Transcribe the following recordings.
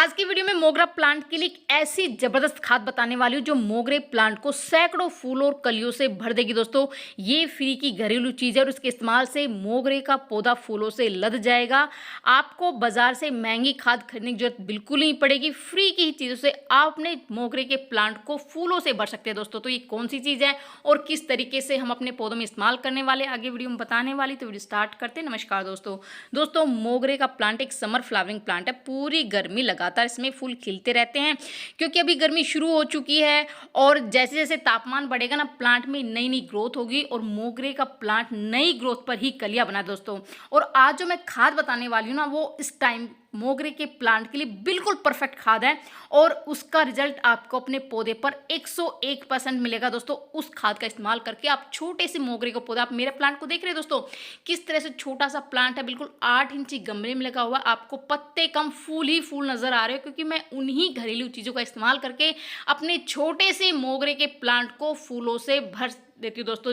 आज की वीडियो में मोगरा प्लांट के लिए एक ऐसी जबरदस्त खाद बताने वाली हूँ जो मोगरे प्लांट को सैकड़ों फूल और कलियों से भर देगी। दोस्तों, ये फ्री की घरेलू चीज़ है और इसके इस्तेमाल से मोगरे का पौधा फूलों से लद जाएगा। आपको बाजार से महंगी खाद खरीदने की जरूरत बिल्कुल नहीं पड़ेगी। फ्री की चीज़ों से आप अपने मोगरे के प्लांट को फूलों से भर सकते हैं। दोस्तों, तो ये कौन सी चीज़ है और किस तरीके से हम अपने पौधों में इस्तेमाल करने वाले आगे वीडियो में बताने वाली, तो वीडियो स्टार्ट करते हैं। नमस्कार दोस्तों, मोगरे का प्लांट एक समर फ्लावरिंग प्लांट है। पूरी गर्मी लगातार इसमें फूल खिलते रहते हैं क्योंकि अभी गर्मी शुरू हो चुकी है और जैसे जैसे तापमान बढ़ेगा ना, प्लांट में नई नई ग्रोथ होगी और मोगरे का प्लांट नई ग्रोथ पर ही कलियां बना दोस्तों। और आज जो मैं खाद बताने वाली हूँ ना, वो इस टाइम मोगरे के प्लांट के लिए बिल्कुल परफेक्ट खाद है और उसका रिजल्ट आपको अपने पौधे पर 101% मिलेगा। दोस्तों, उस खाद का इस्तेमाल करके आप छोटे से मोगरे का पौधा, आप मेरे प्लांट को देख रहे हैं दोस्तों, किस तरह से छोटा सा प्लांट है, बिल्कुल 8 इंची गमले में लगा हुआ। आपको पत्ते कम, फूल ही फूल नजर आ रहे हो क्योंकि मैं उन्हीं घरेलू चीज़ों का इस्तेमाल करके अपने छोटे से मोगरे के प्लांट को फूलों से भर देती हूँ दोस्तों।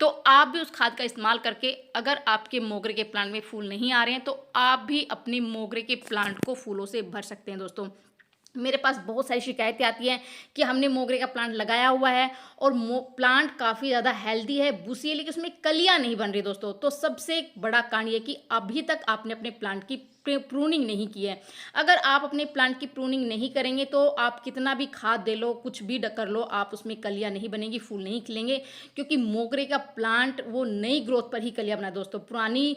तो आप भी उस खाद का इस्तेमाल करके, अगर आपके मोगरे के प्लांट में फूल नहीं आ रहे हैं तो आप भी अपनी मोगरे के प्लांट को फूलों से भर सकते हैं। दोस्तों, मेरे पास बहुत सारी शिकायतें आती हैं कि हमने मोगरे का प्लांट लगाया हुआ है और प्लांट काफ़ी ज़्यादा हेल्दी है, बुशी है, लेकिन उसमें कलियां नहीं बन रही। दोस्तों, तो सबसे बड़ा कारण ये कि अभी तक आपने अपने प्लांट की प्रूनिंग नहीं की है। अगर आप अपने प्लांट की प्रूनिंग नहीं करेंगे तो आप कितना भी खाद दे लो, कुछ भी कर लो, आप उसमें कलियां नहीं बनेंगी, फूल नहीं खिलेंगे क्योंकि मोगरे का प्लांट वो नई ग्रोथ पर ही कलियां बना। दोस्तों, पुरानी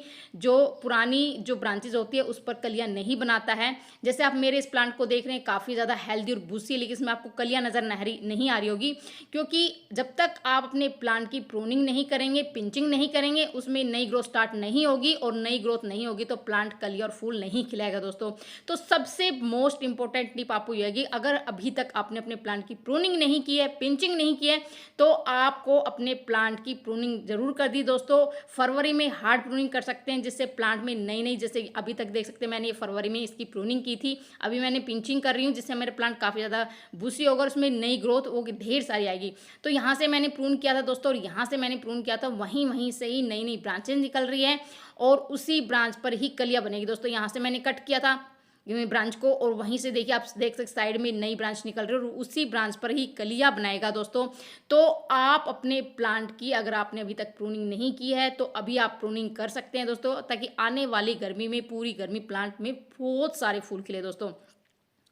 जो ब्रांचेज होती है उस पर कलियां नहीं बनाता है। जैसे आप मेरे इस प्लांट को देख रहे हैं, काफ़ी ज़्यादा हेल्दी और बुशी है, लेकिन इसमें आपको कलियां नज़र नहीं आ रही होगी क्योंकि जब तक आप अपने प्लांट की प्रूनिंग नहीं करेंगे, पिंचिंग नहीं करेंगे, उसमें नई ग्रोथ स्टार्ट नहीं होगी और नई ग्रोथ नहीं होगी तो प्लांट कलियां और फूल नहीं खिलाएगा। दोस्तों, तो सबसे मोस्ट इंपॉर्टेंट टिप आपको यह है कि अगर अभी तक आपने अपने प्लांट की प्रूनिंग नहीं की है, पिंचिंग नहीं की है, तो आपको अपने प्लांट की प्रूनिंग जरूर कर दी। दोस्तों, फरवरी में हार्ड प्रूनिंग कर सकते हैं जिससे प्लांट में नई नई, जैसे अभी तक देख सकते हैं मैंने ये फरवरी में इसकी प्रूनिंग की थी, अभी मैंने पिंचिंग कर रही हूँ जिससे मेरे प्लांट काफ़ी ज़्यादा बुशी होगा, उसमें नई ग्रोथ वो ढेर सारी आएगी। तो यहाँ से मैंने प्रून किया था दोस्तों, और यहाँ से मैंने प्रून किया था, वहीं से ही नई नई ब्रांचेज निकल रही है और उसी ब्रांच पर ही कलियां बनेगी। दोस्तों, यहाँ से मैंने कट किया था ब्रांच को और वहीं से देखिए, आप देख सकते साइड में नई ब्रांच निकल रही है और उसी ब्रांच पर ही कलियां बनाएगा। दोस्तों, तो आप अपने प्लांट की, अगर आपने अभी तक प्रूनिंग नहीं की है तो अभी आप प्रूनिंग कर सकते हैं दोस्तों, ताकि आने वाली गर्मी में, पूरी गर्मी प्लांट में बहुत सारे फूल खिले। दोस्तों,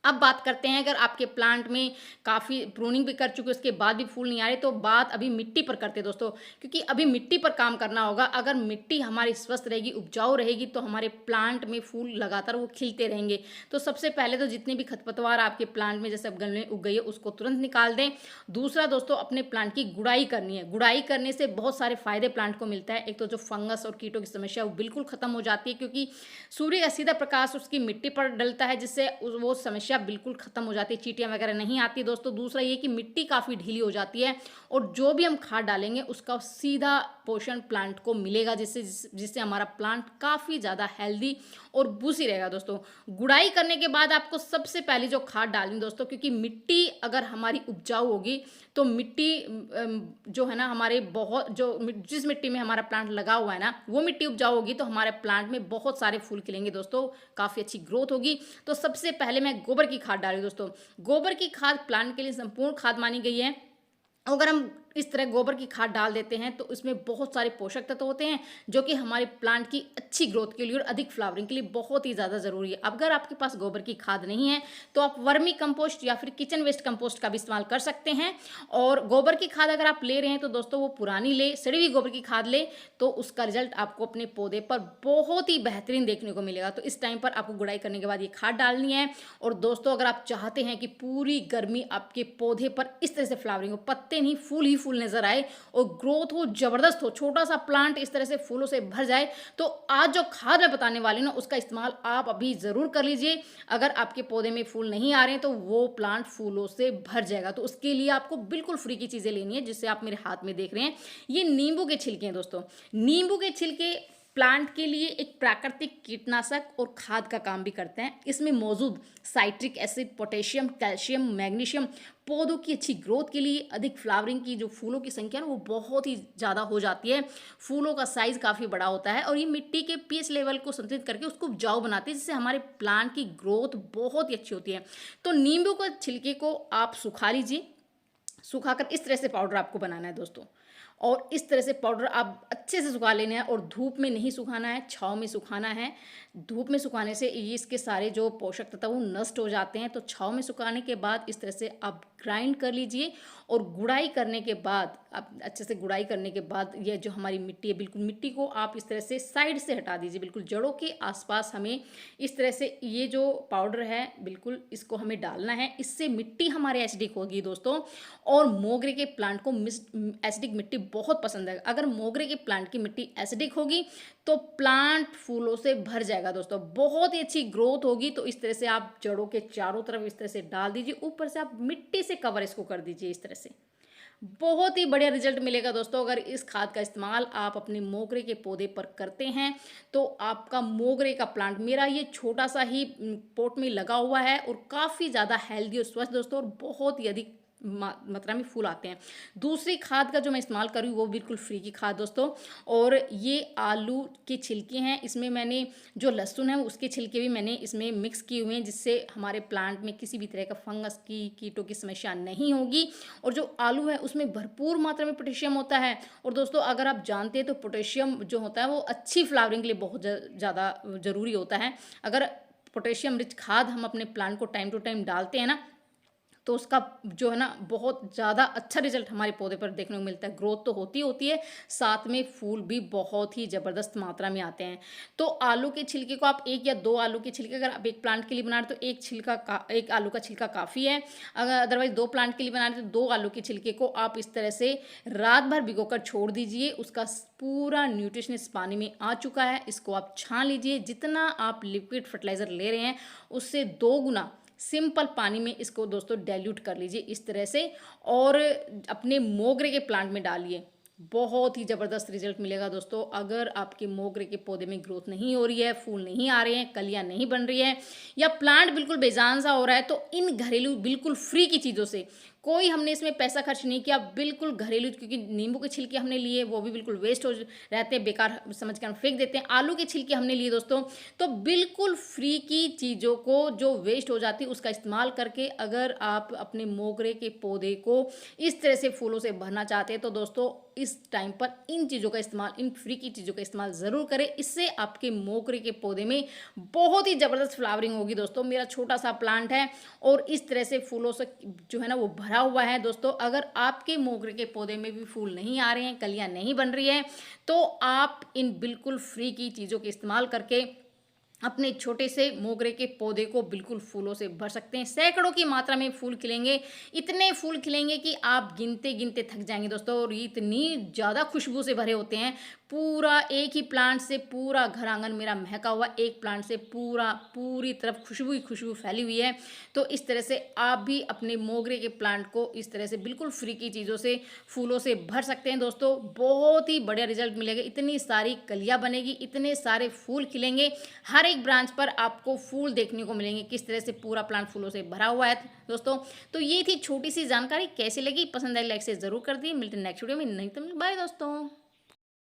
अब बात करते हैं, अगर आपके प्लांट में काफ़ी प्रूनिंग भी कर चुके उसके बाद भी फूल नहीं आ रहे, तो बात अभी मिट्टी पर करते हैं दोस्तों, क्योंकि अभी मिट्टी पर काम करना होगा। अगर मिट्टी हमारी स्वस्थ रहेगी, उपजाऊ रहेगी, तो हमारे प्लांट में फूल लगातार वो खिलते रहेंगे। तो सबसे पहले तो जितने भी खरपतवार आपके प्लांट में जैसे गलने उग गई है उसको तुरंत निकाल दें। दूसरा दोस्तों, अपने प्लांट की गुड़ाई करनी है। गुड़ाई करने से बहुत सारे फायदे प्लांट को मिलता है। एक तो जो फंगस और कीटों की समस्या वो बिल्कुल खत्म हो जाती है क्योंकि सूर्य का सीधा प्रकाश उसकी मिट्टी पर डलता है, जिससे वो समस्या बिल्कुल खत्म हो जाती है, चींटियां वगैरह नहीं आती। दोस्तों, दूसरा ये कि मिट्टी काफ़ी ढीली हो जाती है और जो भी हम खाद डालेंगे उसका सीधा पोषण प्लांट को मिलेगा, जिससे हमारा प्लांट काफ़ी ज़्यादा हेल्दी और बुशी रहेगा। दोस्तों, गुड़ाई करने के बाद आपको सबसे पहले जो खाद डालनी दोस्तों, क्योंकि मिट्टी अगर हमारी उपजाऊ होगी तो मिट्टी जो है ना, हमारे बहुत जिस मिट्टी में हमारा प्लांट लगा हुआ है ना, वो मिट्टी उपजाऊ होगी तो हमारे प्लांट में बहुत सारे फूल खिलेंगे। दोस्तों, काफ़ी अच्छी ग्रोथ होगी। तो सबसे पहले मैं गोबर की खाद डाली। दोस्तों, गोबर की खाद प्लांट के लिए संपूर्ण खाद मानी गई है। अगर हम इस तरह गोबर की खाद डाल देते हैं तो इसमें बहुत सारे पोषक तत्व होते हैं जो कि हमारे प्लांट की अच्छी ग्रोथ के लिए और अधिक फ्लावरिंग के लिए बहुत ही ज़्यादा ज़रूरी है। अगर आपके पास गोबर की खाद नहीं है तो आप वर्मी कंपोस्ट या फिर किचन वेस्ट कंपोस्ट का भी इस्तेमाल कर सकते हैं। और गोबर की खाद अगर आप ले रहे हैं तो दोस्तों वो पुरानी ले, सड़ी हुई गोबर की खाद ले, तो उसका रिजल्ट आपको अपने पौधे पर बहुत ही बेहतरीन देखने को मिलेगा। तो इस टाइम पर आपको गुड़ाई करने के बाद ये खाद डालनी है। और दोस्तों, अगर आप चाहते हैं कि पूरी गर्मी आपके पौधे पर इस तरह से फ्लावरिंग हो, पत्ते नहीं फूल ही फूल नजर आए और ग्रोथ हो, जबरदस्त हो, छोटा सा प्लांट इस तरह से फूलों से भर जाए, तो आज जो खाद मैं बताने वाली हूँ ना, उसका इस्तेमाल आप अभी जरूर कर लीजिए। अगर आपके पौधे में फूल नहीं आ रहे हैं तो वो प्लांट फूलों से भर जाएगा। तो उसके लिए आपको बिल्कुल फ्री की चीजें लेनी है, जिससे आप मेरे हाथ में देख रहे हैं, ये नींबू के छिलके हैं। दोस्तों, नींबू के छिलके प्लांट के लिए एक प्राकृतिक कीटनाशक और खाद का काम भी करते हैं। इसमें मौजूद citric acid, potassium, calcium, magnesium पौधों की अच्छी ग्रोथ के लिए, अधिक फ्लावरिंग की जो फूलों की संख्या है वो बहुत ही ज़्यादा हो जाती है, फूलों का साइज़ काफ़ी बड़ा होता है और ये मिट्टी के पीएच लेवल को संतुलित करके उसको उपजाऊ बनाती है, जिससे हमारे प्लांट की ग्रोथ बहुत ही अच्छी होती है। तो नींबू के छिलके को आप सुखा लीजिए, सुखाकर इस तरह से पाउडर आपको बनाना है दोस्तों। और इस तरह से पाउडर आप अच्छे से सुखा लेना है और धूप में नहीं सुखाना है, छाँव में सुखाना है। धूप में सुखाने से ये इसके सारे जो पोषक तत्व वो नष्ट हो जाते हैं। तो छाँव में सुखाने के बाद इस तरह से आप ग्राइंड कर लीजिए और गुड़ाई करने के बाद, आप अच्छे से गुड़ाई करने के बाद ये जो हमारी मिट्टी है, बिल्कुल मिट्टी को आप इस तरह से साइड से हटा दीजिए। बिल्कुल जड़ों के आसपास हमें इस तरह से ये जो पाउडर है बिल्कुल इसको हमें डालना है। इससे मिट्टी हमारे एसिडिक होगी दोस्तों। और मोगरे के प्लांट को एसिडिक मिट्टी बहुत पसंद है। अगर मोगरे के प्लांट की मिट्टी एसिडिक होगी तो प्लांट फूलों से भर जाएगा दोस्तों, बहुत ही अच्छी ग्रोथ होगी। तो इस तरह से आप जड़ों के चारों तरफ इस तरह से डाल दीजिए, ऊपर से आप मिट्टी से कवर इसको कर दीजिए इस तरह से। बहुत ही बढ़िया रिजल्ट मिलेगा दोस्तों। अगर इस खाद का इस्तेमाल आप अपने मोगरे के पौधे पर करते हैं तो आपका मोगरे का प्लांट, मेरा ये छोटा सा ही पॉट में लगा हुआ है और काफ़ी ज़्यादा हेल्दी और स्वस्थ दोस्तों, और बहुत ही अधिक मात्रा में फूल आते हैं। दूसरी खाद का जो मैं इस्तेमाल कर रही हूँ वो बिल्कुल फ्री की खाद दोस्तों, और ये आलू के छिलके हैं। इसमें मैंने जो लहसुन है उसके छिलके भी मैंने इसमें मिक्स किए हुए हैं, जिससे हमारे प्लांट में किसी भी तरह का फंगस की, कीटों की समस्या नहीं होगी। और जो आलू है उसमें भरपूर मात्रा में पोटेशियम होता है। और दोस्तों अगर आप जानते हैं तो पोटेशियम जो होता है वो अच्छी फ्लावरिंग के लिए बहुत ज़्यादा ज़रूरी होता है। अगर पोटेशियम रिच खाद हम अपने प्लांट को टाइम टू टाइम डालते हैं ना, तो उसका जो है ना बहुत ज़्यादा अच्छा रिजल्ट हमारे पौधे पर देखने को मिलता है। ग्रोथ तो होती है, साथ में फूल भी बहुत ही ज़बरदस्त मात्रा में आते हैं। तो आलू के छिलके को आप 1 या 2 आलू के छिलके, अगर आप एक प्लांट के लिए बना रहे तो एक आलू का छिलका काफ़ी है। अगर अदरवाइज़ 2 प्लांट के लिए बना रहे तो 2 आलू के छिलके को आप इस तरह से रात भर भिगोकर छोड़ दीजिए। उसका पूरा न्यूट्रिशन इस पानी में आ चुका है। इसको आप छान लीजिए। जितना आप लिक्विड फर्टिलाइज़र ले रहे हैं उससे 2 गुना सिंपल पानी में इसको दोस्तों डाइल्यूट कर लीजिए इस तरह से, और अपने मोगरे के प्लांट में डालिए। बहुत ही ज़बरदस्त रिजल्ट मिलेगा दोस्तों। अगर आपके मोगरे के पौधे में ग्रोथ नहीं हो रही है, फूल नहीं आ रहे हैं, कलियां नहीं बन रही है, या प्लांट बिल्कुल बेजान सा हो रहा है, तो इन घरेलू बिल्कुल फ्री की चीज़ों से, कोई हमने इसमें पैसा खर्च नहीं किया, बिल्कुल घरेलू, क्योंकि नींबू के छिलके हमने लिए वो भी बिल्कुल वेस्ट हो रहते हैं, बेकार समझ कर हम फेंक देते हैं। आलू के छिलके हमने लिए दोस्तों, तो बिल्कुल फ्री की चीज़ों को जो वेस्ट हो जाती है उसका इस्तेमाल करके अगर आप अपने मोगरे के पौधे को इस तरह से फूलों से भरना चाहते हैं तो दोस्तों इस टाइम पर इन चीज़ों का इस्तेमाल, इन फ्री की चीज़ों का इस्तेमाल ज़रूर करें। इससे आपके मोगरे के पौधे में बहुत ही ज़बरदस्त फ्लावरिंग होगी दोस्तों। मेरा छोटा सा प्लांट है और इस तरह से फूलों से जो है ना वो भरा हुआ है दोस्तों। अगर आपके मोगरे के पौधे में भी फूल नहीं आ रहे हैं, कलियां नहीं बन रही हैं, तो आप इन बिल्कुल फ्री की चीज़ों के इस्तेमाल करके अपने छोटे से मोगरे के पौधे को बिल्कुल फूलों से भर सकते हैं। सैकड़ों की मात्रा में फूल खिलेंगे, इतने फूल खिलेंगे कि आप गिनते गिनते थक जाएंगे दोस्तों। और ये इतनी ज़्यादा खुशबू से भरे होते हैं। पूरा एक ही प्लांट से पूरा घर आंगन मेरा महका हुआ, एक प्लांट से पूरी तरफ खुशबू ही खुशबू फैली हुई है। तो इस तरह से आप भी अपने मोगरे के प्लांट को इस तरह से बिल्कुल फ्री की चीज़ों से, फूलों से भर सकते हैं दोस्तों। बहुत ही बढ़िया रिजल्ट मिलेगा। इतनी सारी कलियाँ बनेगी, इतने सारे फूल खिलेंगे, हर एक ब्रांच पर आपको फूल देखने को मिलेंगे। किस तरह से पूरा प्लांट फूलों से भरा हुआ है दोस्तों। तो ये थी छोटी सी जानकारी। कैसी लगी, पसंद आई लाइक से ज़रूर कर दी। मिलते हैं नेक्स्ट वीडियो में। नहीं तो बाय दोस्तों।